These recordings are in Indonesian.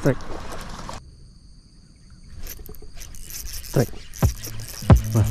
Strike. Strike. Nah.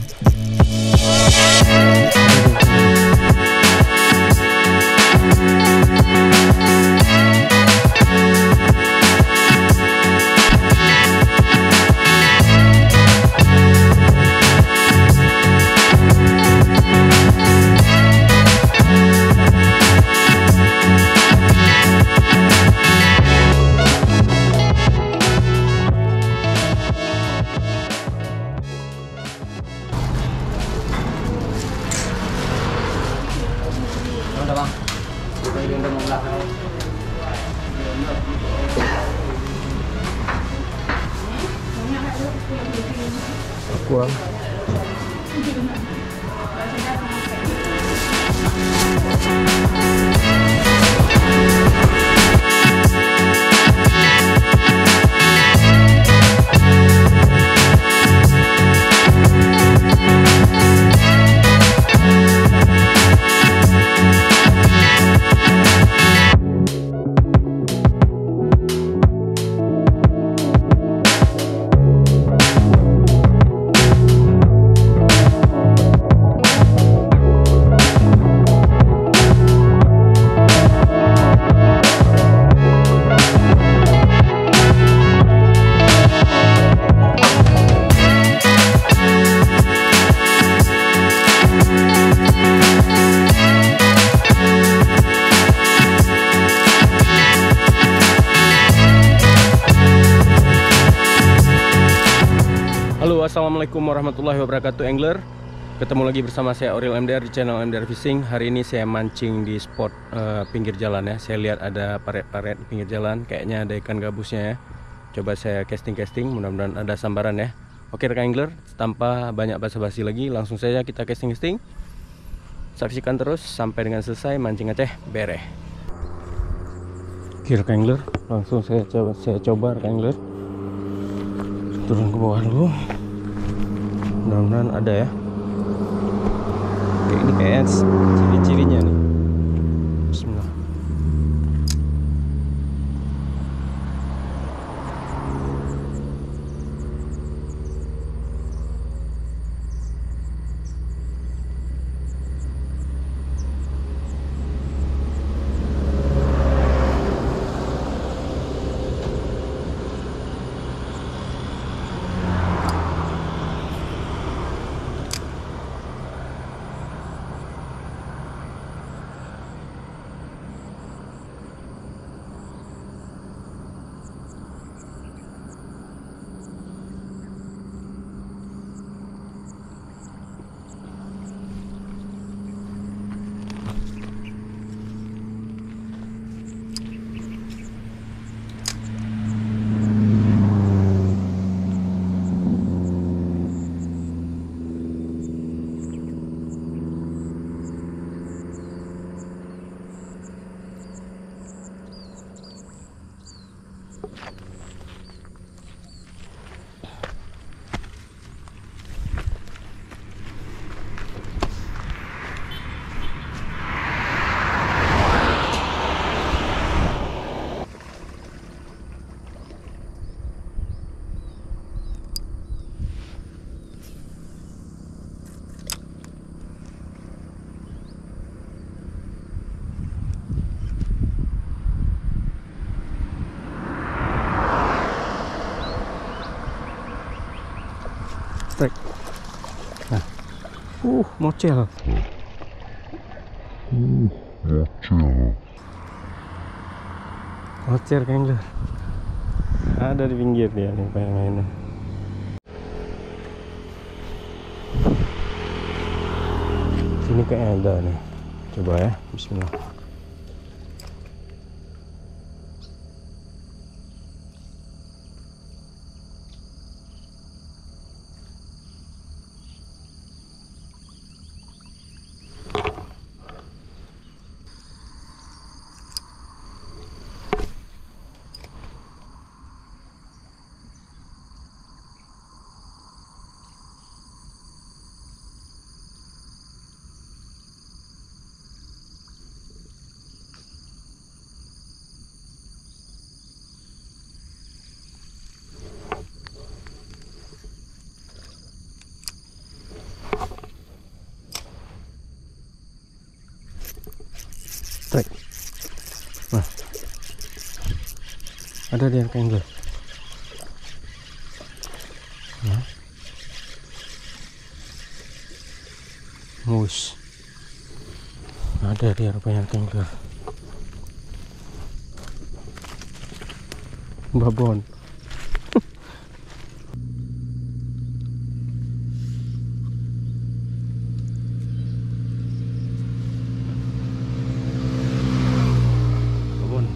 Udah bang, kita udah mau belakang. Kurang. Halo, assalamualaikum warahmatullahi wabarakatuh, angler. Ketemu lagi bersama saya Aurel MDR di channel MDR Fishing. Hari ini saya mancing di spot pinggir jalan ya. Saya lihat ada paret-paret di pinggir jalan, kayaknya ada ikan gabusnya ya. Coba saya casting, mudah-mudahan ada sambaran ya. Oke rekan angler, tanpa banyak basa-basi lagi, langsung saja kita casting. Saksikan terus sampai dengan selesai mancing Aceh bereh. Oke rekan angler, langsung saya coba rekan angler. Turun ke bawah dulu, mudah-mudahan ada ya. Oke, ini kayaknya ciri-cirinya nih. Bismillah. Strike. Nah. Mocel. Mocel angler. Ada di pinggir dia nih pengen. Sini kayaknya ada nih. Coba ya, bismillah. strike. Nah, ada dia rekan angler. Nah, mus, ada dia rupanya rekan angler. Babon. Babon.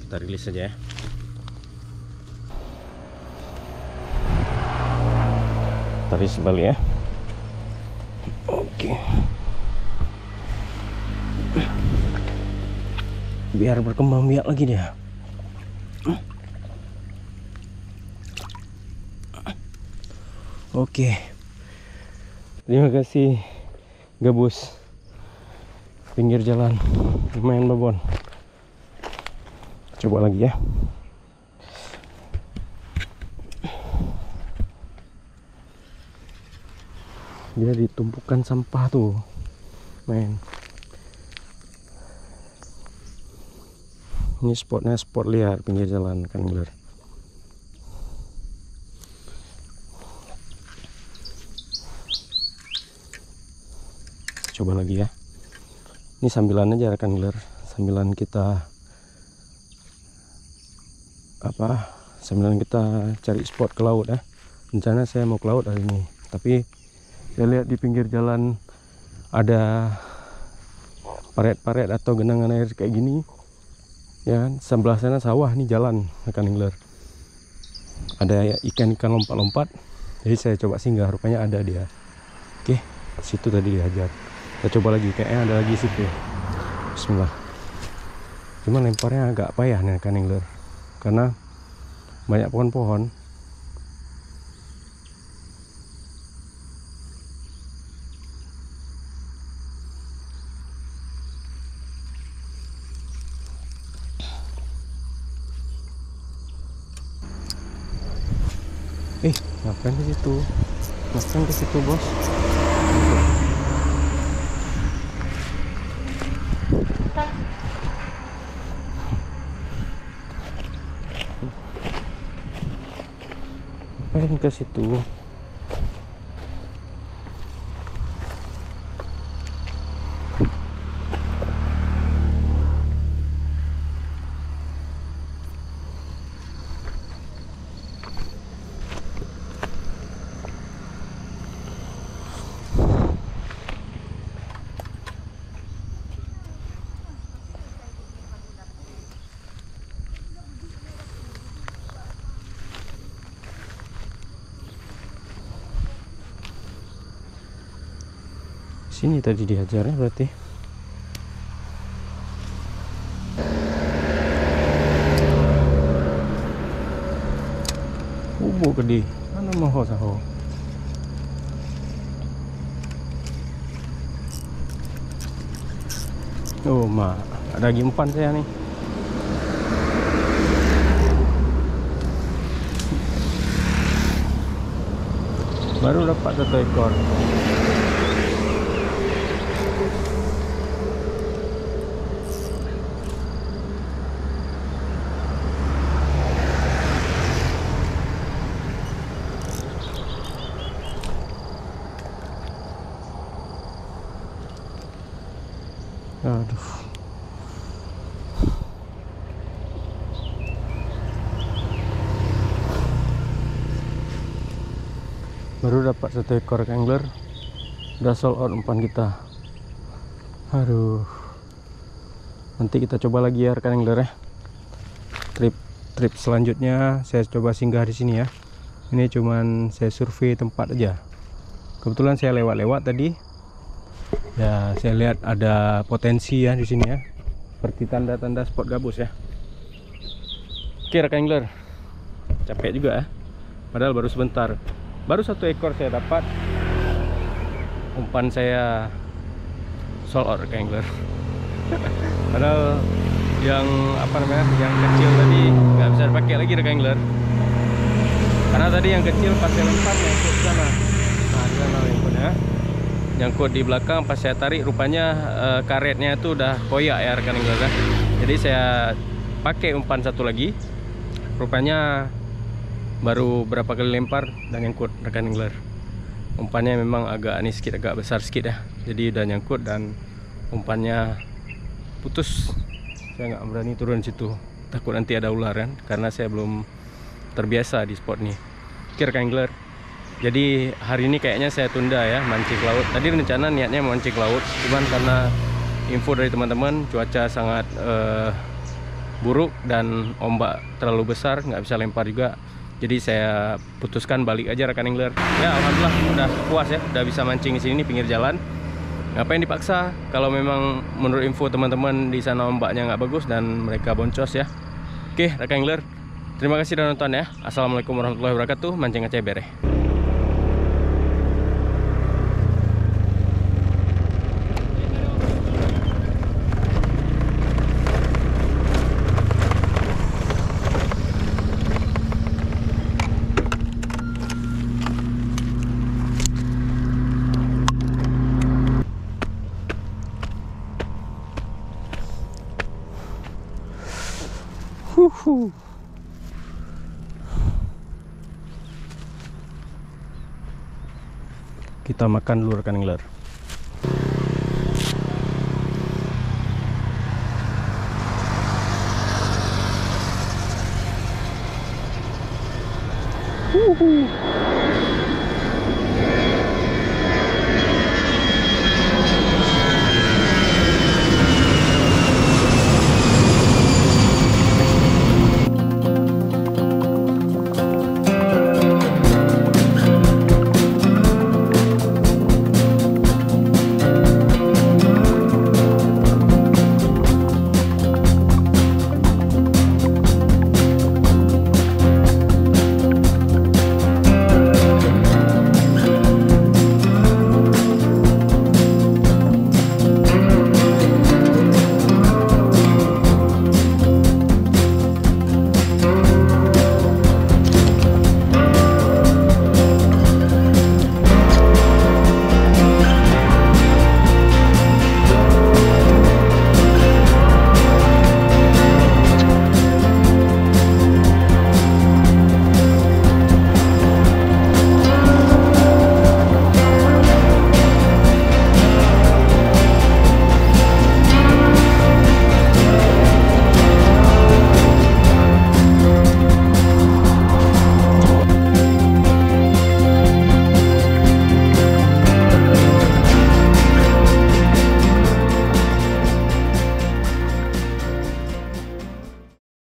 Kita rilis saja ya. Tarik sebalik ya. Oke. Biar berkembang biak lagi dia. Oke. Terima kasih gabus pinggir jalan. Lumayan babon. Coba lagi ya. Dia ditumpukan sampah tuh, main. Ini spotnya spot liar pinggir jalan kan angler. Coba lagi ya. Ini sambilan aja kan angler, sambilan kita sambilan kita cari spot ke laut ya. Rencana saya mau ke laut hari ini, tapi saya lihat di pinggir jalan ada paret-paret atau genangan air kayak gini ya kan. Sebelah sana sawah, nih jalan rekan angler. Ada ikan-ikan lompat-lompat, jadi saya coba singgah, rupanya ada dia. Oke, situ tadi dihajar. Kita coba lagi, kayaknya ada lagi situ. Bismillah. Cuma lemparnya agak payah nih rekan angler, karena banyak pohon-pohon. Ngapain ke situ? Ngapain ke situ, bos? Ngapain ke situ? Sini tadi dihajarnya berarti. Ubu gede. Mana mau saho? Oh, ada lagi umpan saya nih. Baru dapat 1 ekor. Aduh. Baru dapat 1 ekor angler. Udah sold out umpan kita. Aduh. Nanti kita coba lagi ya rekan angler ya. Trip selanjutnya saya coba singgah di sini ya. Ini cuman saya survei tempat aja. Kebetulan saya lewat-lewat tadi. Ya, saya lihat ada potensi ya di sini ya. Seperti tanda-tanda spot gabus ya. Oke rekan angler. Capek juga ya. Padahal baru sebentar. Baru 1 ekor saya dapat. Umpan saya sold out rekan angler. Padahal yang yang kecil tadi nggak bisa dipakai lagi rekan angler. Karena tadi yang kecil pas saya lempar nyangkut di sana. Nah, di sana nyangkutnya. Nyangkut di belakang, pas saya tarik rupanya karetnya itu udah koyak ya rekan angler ya. Jadi saya pakai umpan satu lagi. Rupanya baru berapa kali lempar dan nyangkut rekan angler. Umpannya memang agak ini sedikit, agak besar sedikit ya. Jadi udah nyangkut dan umpannya putus. Saya nggak berani turun situ, takut nanti ada ular kan, karena saya belum terbiasa di spot ini. Oke rekan angler, jadi hari ini kayaknya saya tunda ya mancing laut. Tadi rencana niatnya mancing laut, cuman karena info dari teman-teman cuaca sangat buruk dan ombak terlalu besar, nggak bisa lempar juga. Jadi saya putuskan balik aja rekan angler. Ya alhamdulillah udah puas ya, udah bisa mancing di sini di pinggir jalan. Ngapain dipaksa kalau memang menurut info teman-teman di sana ombaknya nggak bagus dan mereka boncos ya. Oke rekan angler, terima kasih sudah nonton ya. Assalamualaikum warahmatullahi wabarakatuh. Mancing Aceh Bere. Kita makan dulu rekan angler.